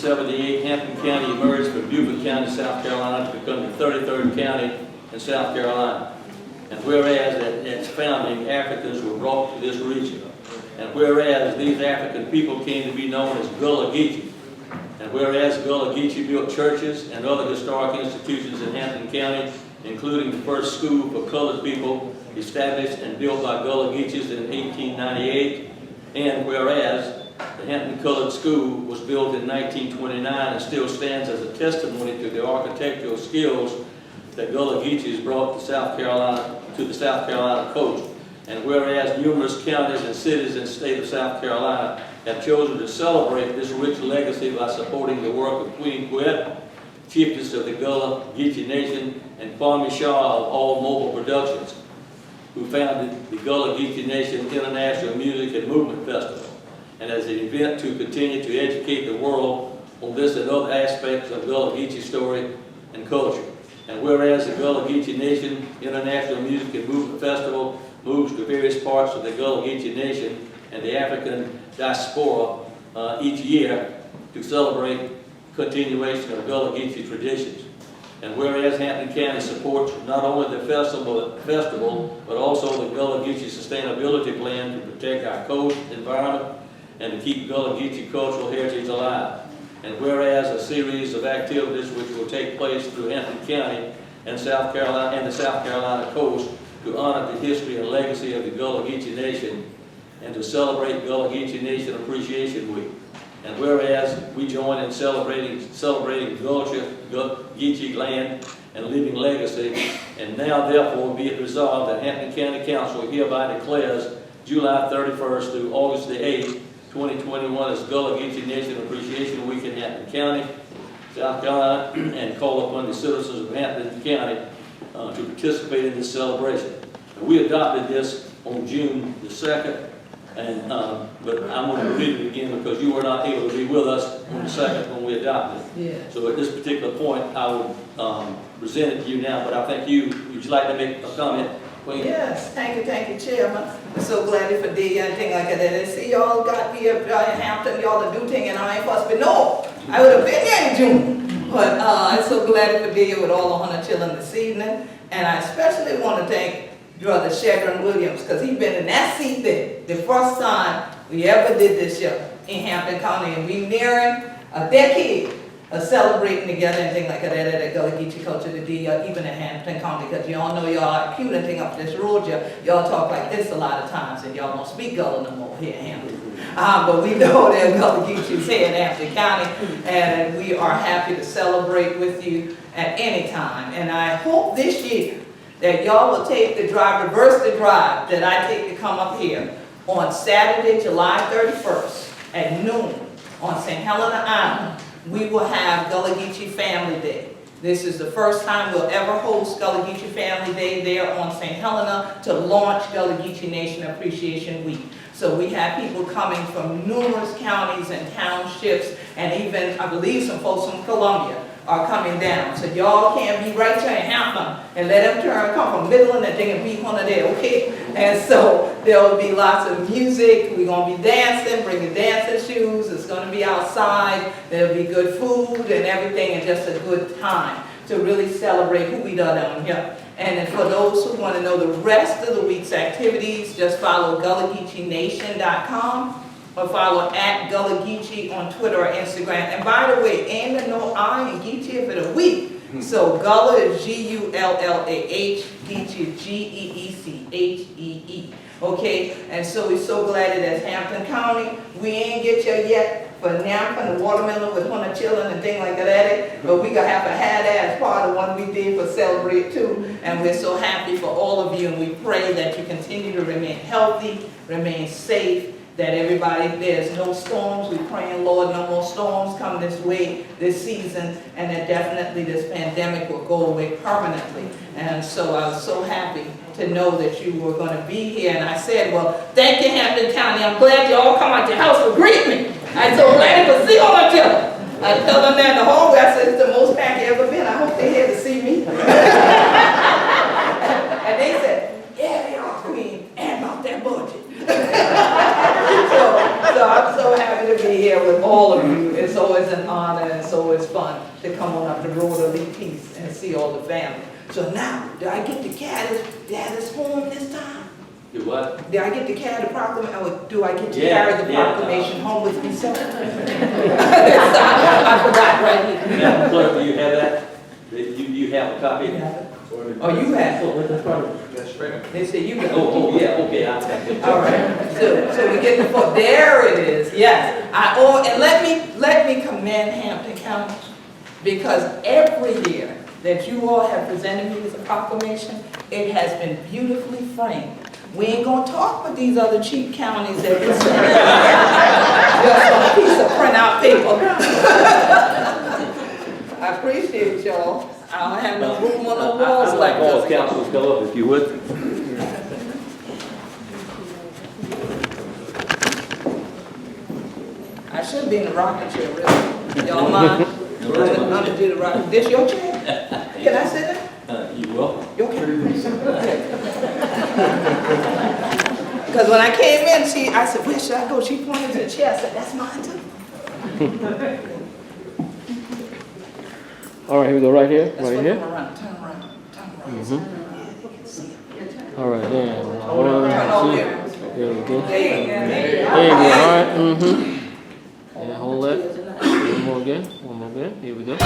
1878, Hampton County emerged from Beaufort County, South Carolina, to become the 33rd county in South Carolina. And whereas at its founding, Africans were brought to this region. And whereas these African people came to be known as GullahGeechee. And whereas GullahGeechee built churches and other historic institutions in Hampton County, including the first school for colored people established and built by GullahGeechees in 1898. And whereas the Hampton Colored School was built in 1929 and still stands as a testimony to the architectural skills that GullahGeechees brought to the South Carolina coast. And whereas numerous counties and cities in the state of South Carolina have chosen to celebrate this rich legacy by supporting the work of Queen Quet, chiefess of the GullahGeechee Nation, and Kwame Shaw of All Mobile Productions, who founded the GullahGeechee Nation International Music and Movement Festival, and as an event to continue to educate the world on this and other aspects of GullahGeechee story and culture. And whereas the GullahGeechee Nation International Music and Movement Festival moves to various parts of the GullahGeechee Nation and the African diaspora each year to celebrate continuation of GullahGeechee traditions. And whereas Hampton County supports not only the festival but also the GullahGeechee Sustainability Plan to protect our coast, environment, and to keep GullahGeechee cultural heritage alive. And whereas a series of activities which will take place through Hampton County and South Carolina and the South Carolina coast to honor the history and legacy of the GullahGeechee Nation and to celebrate GullahGeechee Nation Appreciation Week. And whereas we join in celebrating Geechee land and living legacy, and now therefore be it resolved that Hampton County Council hereby declares July 31st through August the 8th, 2021 as GullahGeechee Nation Appreciation Week in Hampton County, South Carolina, and call upon the citizens of Hampton County to participate in this celebration. And we adopted this on June the 2nd, and but I'm going to read it again because you were not able to be with us on the 2nd when we adopted it. Yeah. So at this particular point, I will present it to you now, but I think would you like to make a comment? Yes, thank you, Chairman. I'm so glad for the thing like that. I see y'all got here in Hampton, y'all to do thing, and I ain't supposed to be no. I would have been here in June. But I'm so glad to be here with all the 100 children this evening. And I especially want to thank Brother Shadron Williams, because he's been in that seat there the first time we ever did this show in Hampton County, and we nearing a decade of celebrating together and things like that at GullahGeechee culture today, even in Hampton County, because y'all know y'all are cute and thing up this road, y'all talk like this a lot of times, and y'all don't speak Gullah no more here in Hampton. But we know that GullahGeechee is here in Hampton County, and we are happy to celebrate with you at any time. And I hope this year that y'all will take the drive, reverse the drive that I take to come up here on Saturday, July 31st at noon on St. Helena Island. We will have GullahGeechee Family Day. This is the first time we'll ever host GullahGeechee Family Day there on St. Helena to launch GullahGeechee Nation Appreciation Week. So we have people coming from numerous counties and townships, and even, I believe, some folks from Columbia are coming down. So y'all can't be right there in Hampton and let them come from Midland and they can be one of there, okay? And so there will be lots of music. We're going to be dancing, bringing dancing shoes. It's going to be outside. There'll be good food and everything, and just a good time to really celebrate who we are down here. And for those who want to know the rest of the week's activities, just follow GullahGeecheeNation.com or follow at GullahGeechee on Twitter or Instagram. And by the way, ain't there no I in Geechee for the week. So Gullah is G-U-L-L-A-H, Geechee G-E-E-C-H-E-E. Okay, and so we're so glad that as Hampton County, we ain't get you yet for Hampton, the watermelon with 100 children and things like that, but we gonna have to have that as part of what we did for Celebrate too. And we're so happy for all of you, and we pray that you continue to remain healthy, remain safe, that everybody, there's no storms. We're praying, Lord, no more storms come this way this season, and that definitely this pandemic will go away permanently. And so I was so happy to know that you were going to be here. And I said, well, thank you, Hampton County. I'm glad you all come out your house to greet me. I'm so glad to see all of you. I tell them that in the hallway, I said, it's the most packed you ever been. I hope they're here to see me. And they said, yeah, they are, Queen, and about that budget. So I'm so happy to be here with all of you. It's always an honor road of peace and see all the family. So now, do I get to carry Daddy's home this time? Do what? Did I get to carry the proclamation, or do I get to Yeah, carry the yeah. proclamation home with me? So I forgot right here. Madam Clerk, do you have that? You have a copy? You have it? Oh, you have it? They say you got it. Oh, yeah, okay, I'll take it. All right, so we get the, there it is, yes. And let me commend Hampton County, because every year that you all have presented me with a proclamation, it has been beautifully framed. We ain't gonna talk with these other cheap counties that just just on a piece of printout paper. I appreciate y'all. I don't have no room on the walls I'd like like all this. councils go up if you would. I should be in the rocking chair, really. Y'all mind? None to do the rocking. This your chair? Can I sit there? You will? You okay? Because when I came in, I said, where should I go? She pointed to the chair. I said, that's mine too. All right, here we go right here, Let's right flip here. them around, turn around, turn around. Mhm. Yeah, they can see it. All right, then. Turn over 1, 2. there. There we go. There you go. There you go. All right. Mhm. Yeah, hold that. One more again. One more again. Here we go.